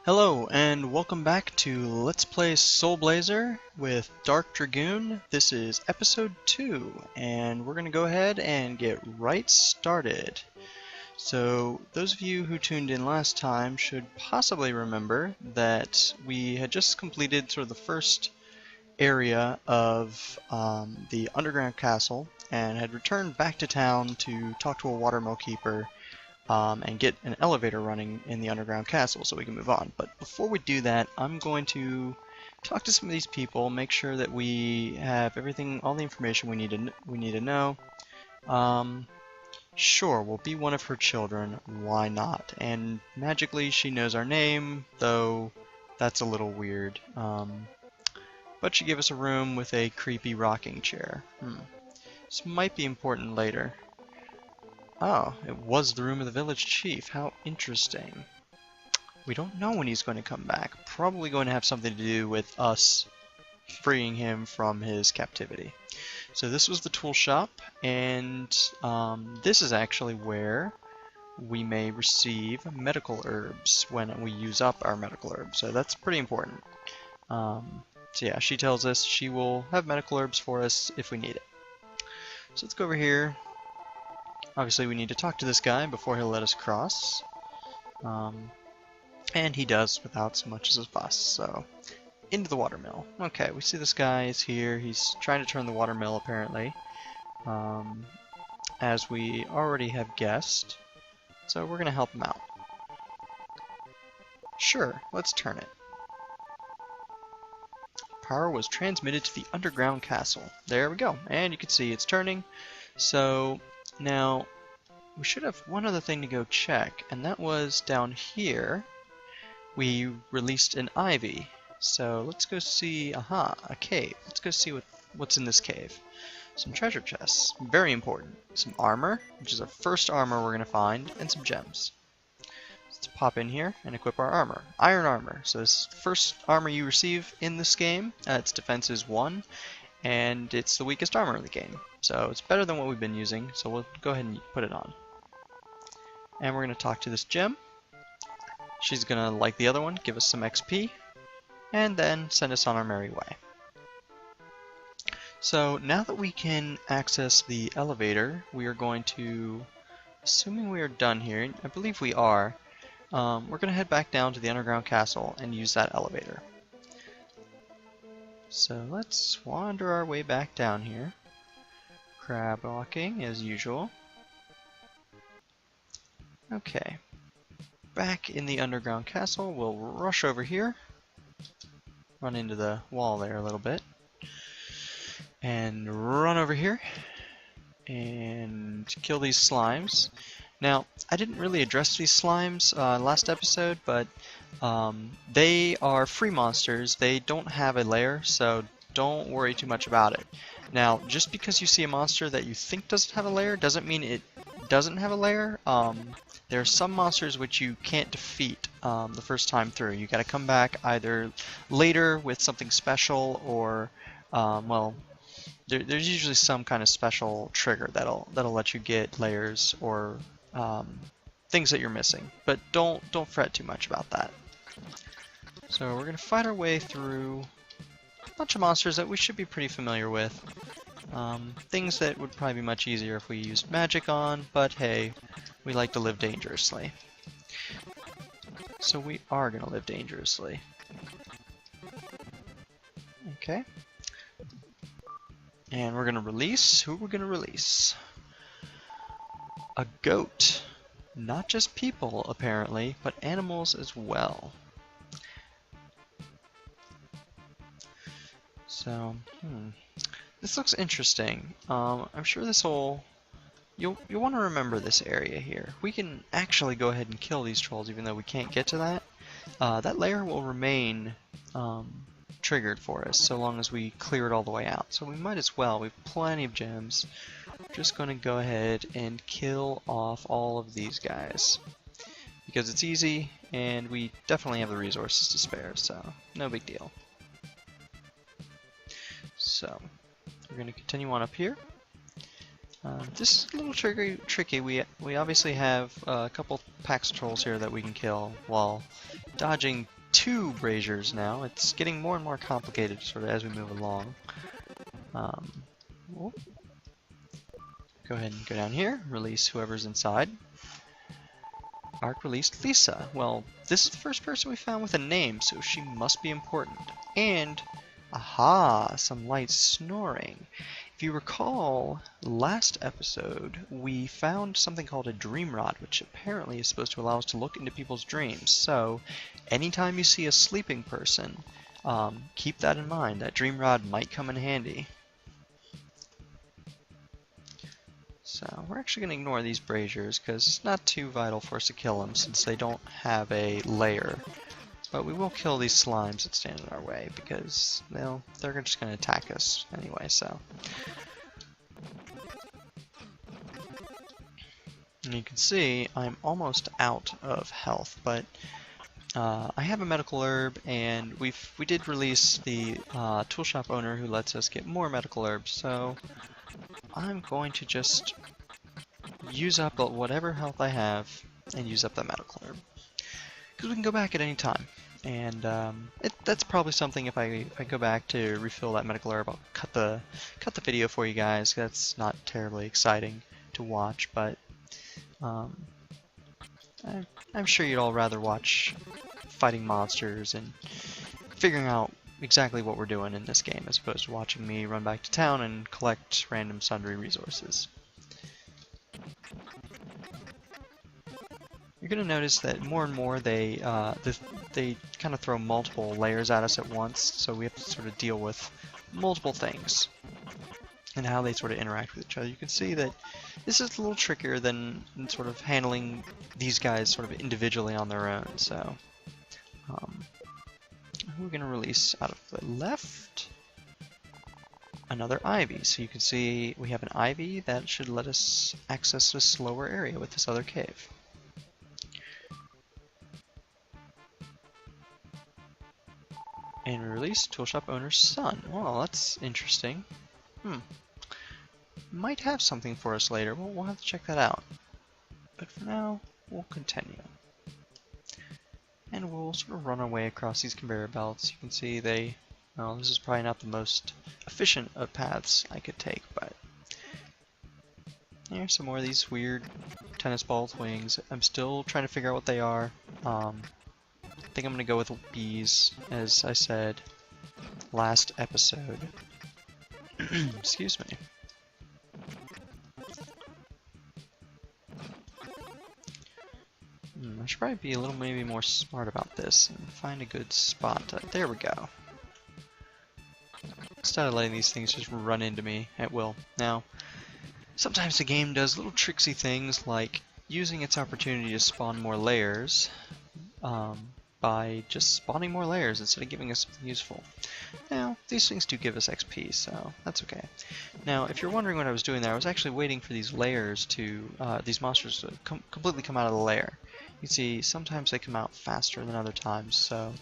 Hello and welcome back to Let's Play SoulBlazer with DarkDragoon. This is episode 2 and we're going to go ahead and get right started. So those of you who tuned in last time should possibly remember that we had just completed sort of the first area of the underground castle and had returned back to town to talk to a watermill keeper and get an elevator running in the underground castle so we can move on. But before we do that, I'm going to talk to some of these people, make sure that we have everything, all the information we need to know. Sure, we'll be one of her children, why not? And magically she knows our name, though that's a little weird. But she gave us a room with a creepy rocking chair. This might be important later. Oh, it was the room of the village chief. How interesting. We don't know when he's going to come back. Probably going to have something to do with us freeing him from his captivity. So this was the tool shop, and this is actually where we may receive medical herbs when we use up our medical herbs. So that's pretty important. So yeah, she tells us she will have medical herbs for us if we need it. So let's go over here. Obviously we need to talk to this guy before he'll let us cross. And he does without so much as a fuss, so into the watermill. Okay, we see this guy is here. He's trying to turn the watermill apparently. As we already have guessed. So we're going to help him out. Sure, let's turn it. Power was transmitted to the underground castle. There we go. And you can see it's turning. So now, we should have one other thing to go check, and that was down here. We released an ivy. So let's go see, a cave. Let's go see what's in this cave. Some treasure chests, very important. Some armor, which is our first armor we're going to find, and some gems. Let's pop in here and equip our armor. Iron armor. So this is the first armor you receive in this game. Its defense is 1. And it's the weakest armor in the game. So it's better than what we've been using, so we'll go ahead and put it on. And we're going to talk to this gem. She's going to, like the other one, give us some XP, and then send us on our merry way. So now that we can access the elevator, we are going to, assuming we are done here, I believe we are, we're going to head back down to the underground castle and use that elevator. So let's wander our way back down here. Crab walking as usual. Okay. Back in the underground castle, we'll rush over here. Run into the wall there a little bit. And run over here. And kill these slimes. Now, I didn't really address these slimes last episode, but they are free monsters. They don't have a lair, so don't worry too much about it. Now, just because you see a monster that you think doesn't have a lair doesn't mean it doesn't have a lair. There are some monsters which you can't defeat the first time through. You got to come back either later with something special, or well, there's usually some kind of special trigger that'll let you get lairs or things that you're missing, but don't fret too much about that. So we're gonna fight our way through a bunch of monsters that we should be pretty familiar with. Things that would probably be much easier if we used magic on, but hey, we like to live dangerously. So we are gonna live dangerously. Okay. And we're gonna release. Who we're gonna release? A goat. Not just people, apparently, but animals as well. So, this looks interesting. I'm sure this will... You'll want to remember this area here. We can actually go ahead and kill these trolls, even though we can't get to that. That layer will remain triggered for us, so long as we clear it all the way out. So we might as well. We have plenty of gems. Just going to go ahead and kill off all of these guys because it's easy and we definitely have the resources to spare, so no big deal. So we're going to continue on up here. This is a little tricky. We obviously have a couple packs of trolls here that we can kill while dodging two braziers now. It's getting more and more complicated sort of as we move along. We'll go ahead and go down here, release whoever's inside. Arc released Lisa. Well, this is the first person we found with a name, so she must be important. And, aha, some light snoring. If you recall, last episode, we found something called a dream rod, which apparently is supposed to allow us to look into people's dreams. So, anytime you see a sleeping person, keep that in mind. That dream rod might come in handy. So, we're actually going to ignore these braziers, because it's not too vital for us to kill them, since they don't have a lair. But we will kill these slimes that stand in our way, because, well, they're just going to attack us anyway, so. And you can see, I'm almost out of health, but I have a medical herb, and we did release the tool shop owner who lets us get more medical herbs, so I'm going to just use up whatever health I have and use up that medical herb. Because we can go back at any time. And that's probably something if I go back to refill that medical herb, I'll cut the video for you guys. That's not terribly exciting to watch, but I'm sure you'd all rather watch fighting monsters and figuring out exactly what we're doing in this game as opposed to watching me run back to town and collect random sundry resources. You're going to notice that more and more they kind of throw multiple layers at us at once, so we have to sort of deal with multiple things and how they sort of interact with each other. You can see that this is a little trickier than sort of handling these guys sort of individually on their own. So we're going to release out of the left another ivy. So you can see we have an ivy that should let us access this lower area with this other cave. And we release toolshop owner's son. Well, that's interesting. Might have something for us later. We'll have to check that out. But for now, we'll continue. And we'll sort of run our way across these conveyor belts. You can see well, this is probably not the most efficient of paths I could take, but here's some more of these weird tennis ball wings. I'm still trying to figure out what they are. I think I'm going to go with bees, as I said last episode. Excuse me. I should probably be a little maybe more smart about this and find a good spot. There we go. Instead of letting these things just run into me at will. Now, sometimes the game does little tricksy things like using its opportunity to spawn more layers by just spawning more layers instead of giving us something useful. Now, these things do give us XP, so that's okay. Now, if you're wondering what I was doing there, I was actually waiting for these layers to, these monsters to completely come out of the layer. You can see sometimes they come out faster than other times, so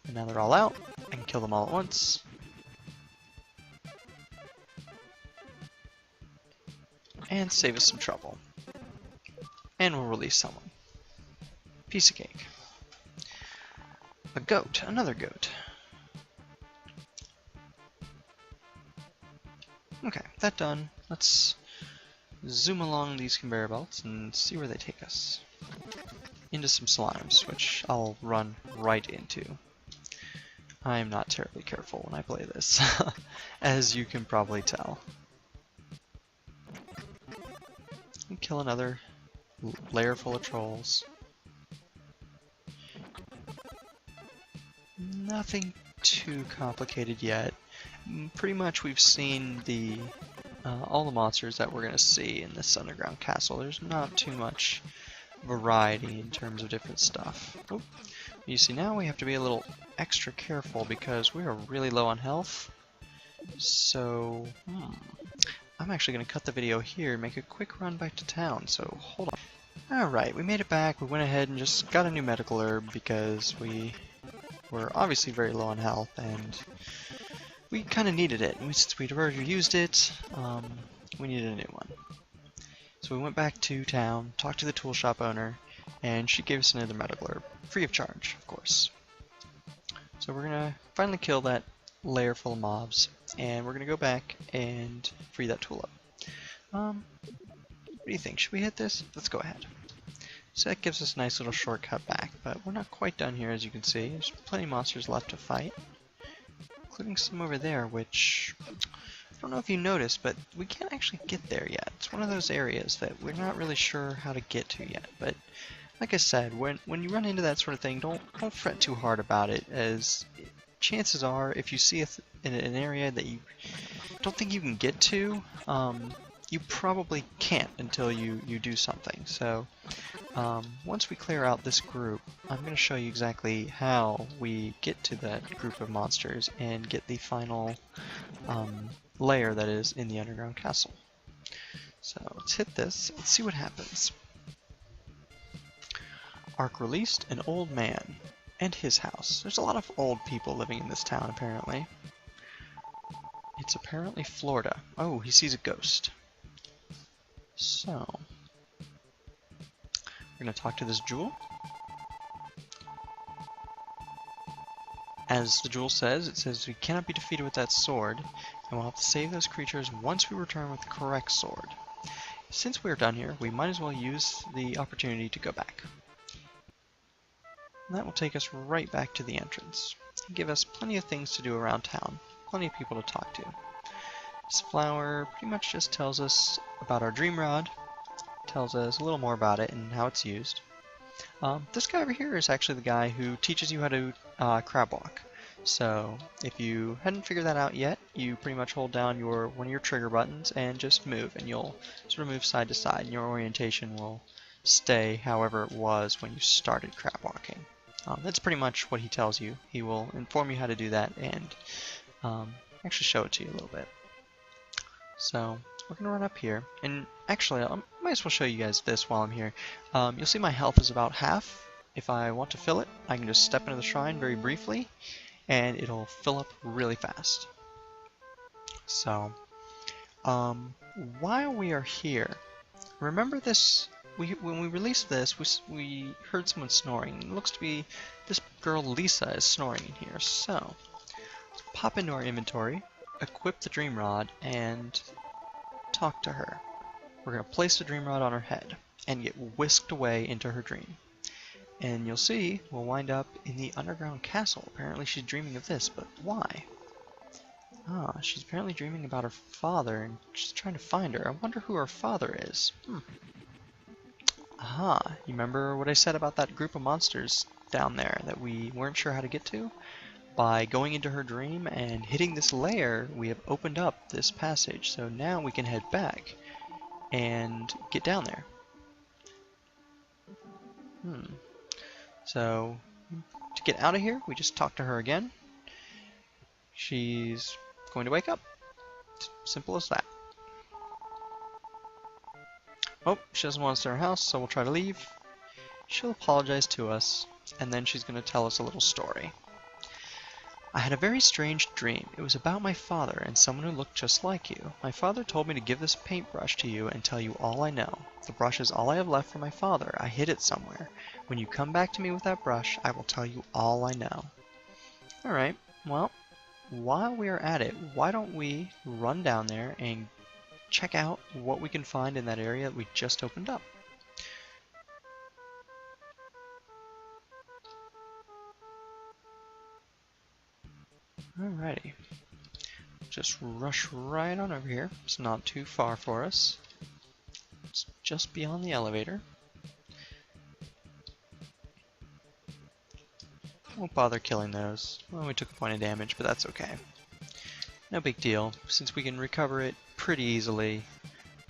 and now they're all out. I can kill them all at once. And save us some trouble. And we'll release someone. Piece of cake. A goat, another goat. Okay, that done. Let's zoom along these conveyor belts and see where they take us. Into some slimes, which I'll run right into. I'm not terribly careful when I play this, as you can probably tell. And kill another layer full of trolls. Nothing too complicated yet. Pretty much we've seen all the monsters that we're going to see in this underground castle. There's not too much variety in terms of different stuff. Oh, you see now we have to be a little extra careful because we are really low on health. So, I'm actually going to cut the video here and make a quick run back to town, so hold on. Alright, we made it back. We went ahead and just got a new medical herb because we were obviously very low on health and we kind of needed it. Since we'd already used it, we needed a new one. So we went back to town, talked to the tool shop owner, and she gave us another medicler, free of charge, of course. So we're gonna finally kill that layer full of mobs, and we're gonna go back and free that tool up. What do you think? Should we hit this? Let's go ahead. So that gives us a nice little shortcut back, but we're not quite done here, as you can see. There's plenty of monsters left to fight, including some over there, which I don't know if you noticed, but we can't actually get there yet. It's one of those areas that we're not really sure how to get to yet. But like I said, when you run into that sort of thing, don't fret too hard about it, as chances are, if you see in an area that you don't think you can get to, you probably can't until you do something. So once we clear out this group, I'm going to show you exactly how we get to that group of monsters and get the final layer that is in the underground castle. So let's hit this and see what happens. Arc released an old man and his house. There's a lot of old people living in this town, apparently. It's apparently Florida. Oh, he sees a ghost. So we're going to talk to this jewel. As the jewel says, it says we cannot be defeated with that sword, and we'll have to save those creatures once we return with the correct sword. Since we're done here, we might as well use the opportunity to go back. And that will take us right back to the entrance, and give us plenty of things to do around town, plenty of people to talk to. This flower pretty much just tells us about our dream rod, tells us a little more about it and how it's used. This guy over here is actually the guy who teaches you how to crab walk. So if you hadn't figured that out yet, you pretty much hold down one of your trigger buttons and just move, and you'll sort of move side to side, and your orientation will stay however it was when you started crab walking. That's pretty much what he tells you. He will inform you how to do that and actually show it to you a little bit. So we're going to run up here, and actually I might as well show you guys this while I'm here. You'll see my health is about half. If I want to fill it, I can just step into the shrine very briefly, and it'll fill up really fast. So while we are here, remember this, when we released this, we heard someone snoring. It looks to be this girl Lisa is snoring in here. So let's pop into our inventory, equip the dream rod, and talk to her. We're going to place the dream rod on her head and get whisked away into her dream. And you'll see we'll wind up in the underground castle. Apparently she's dreaming of this, but why? She's apparently dreaming about her father and she's trying to find her. I wonder who her father is. Aha, you remember what I said about that group of monsters down there that we weren't sure how to get to? By going into her dream and hitting this layer, we have opened up this passage. So now we can head back and get down there. So to get out of here, we just talk to her again. She's going to wake up. Simple as that. Oh, she doesn't want us in her house, so we'll try to leave. She'll apologize to us, and then she's going to tell us a little story. I had a very strange dream. It was about my father and someone who looked just like you. My father told me to give this paintbrush to you and tell you all I know. The brush is all I have left for my father. I hid it somewhere. When you come back to me with that brush, I will tell you all I know. Alright, well, while we are at it, why don't we run down there and check out what we can find in that area that we just opened up. Alrighty. Just rush right on over here. It's not too far for us. It's just beyond the elevator. Won't bother killing those. Well, we took a point of damage, but that's okay. No big deal. Since we can recover it pretty easily,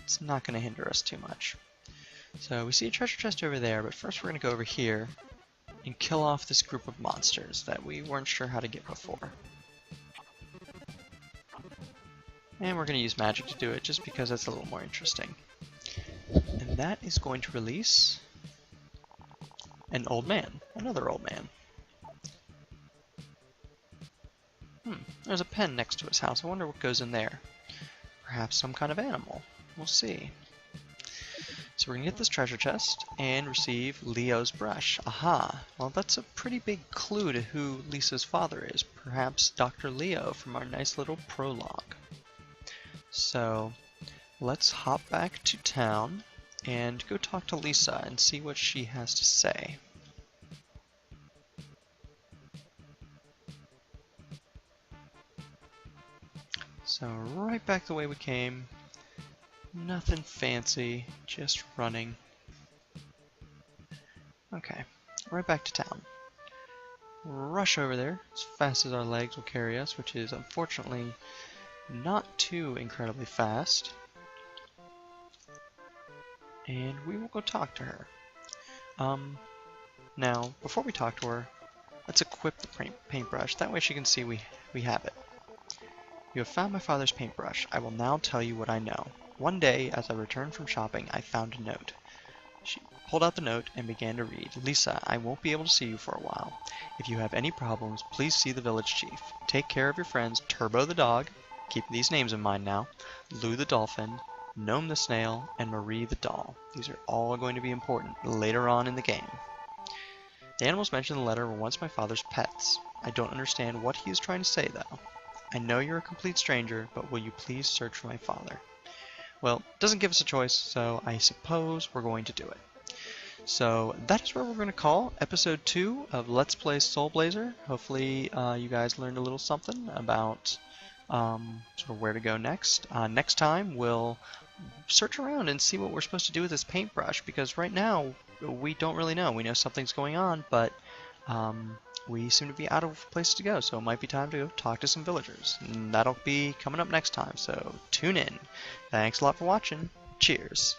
it's not going to hinder us too much. So we see a treasure chest over there, but first we're going to go over here and kill off this group of monsters that we weren't sure how to get before. And we're going to use magic to do it, just because that's a little more interesting. And that is going to release an old man. Another old man. There's a pen next to his house. I wonder what goes in there. Perhaps some kind of animal. We'll see. So we're gonna get this treasure chest and receive Leo's brush. Aha! Well, that's a pretty big clue to who Lisa's father is. Perhaps Dr. Leo from our nice little prologue. So let's hop back to town and go talk to Lisa and see what she has to say. So right back the way we came. Nothing fancy, just running. Okay, right back to town. Rush over there as fast as our legs will carry us, which is unfortunately not too incredibly fast. And we will go talk to her. Now, before we talk to her, let's equip the paintbrush. That way she can see we have it. You have found my father's paintbrush. I will now tell you what I know. One day, as I returned from shopping, I found a note. She pulled out the note and began to read. Lisa, I won't be able to see you for a while. If you have any problems, please see the village chief. Take care of your friends Turbo the dog, keep these names in mind now, Lou the dolphin, Gnome the snail, and Marie the doll. These are all going to be important later on in the game. The animals mentioned in the letter were once my father's pets. I don't understand what he is trying to say, though. I know you're a complete stranger, but will you please search for my father? Well, it doesn't give us a choice, so I suppose we're going to do it. So that is where we're going to call episode 2 of Let's Play SoulBlazer. Hopefully you guys learned a little something about sort of where to go next. Next time we'll search around and see what we're supposed to do with this paintbrush, because right now we don't really know. We know something's going on, but we seem to be out of places to go, so it might be time to go talk to some villagers. And that'll be coming up next time, so tune in. Thanks a lot for watching. Cheers.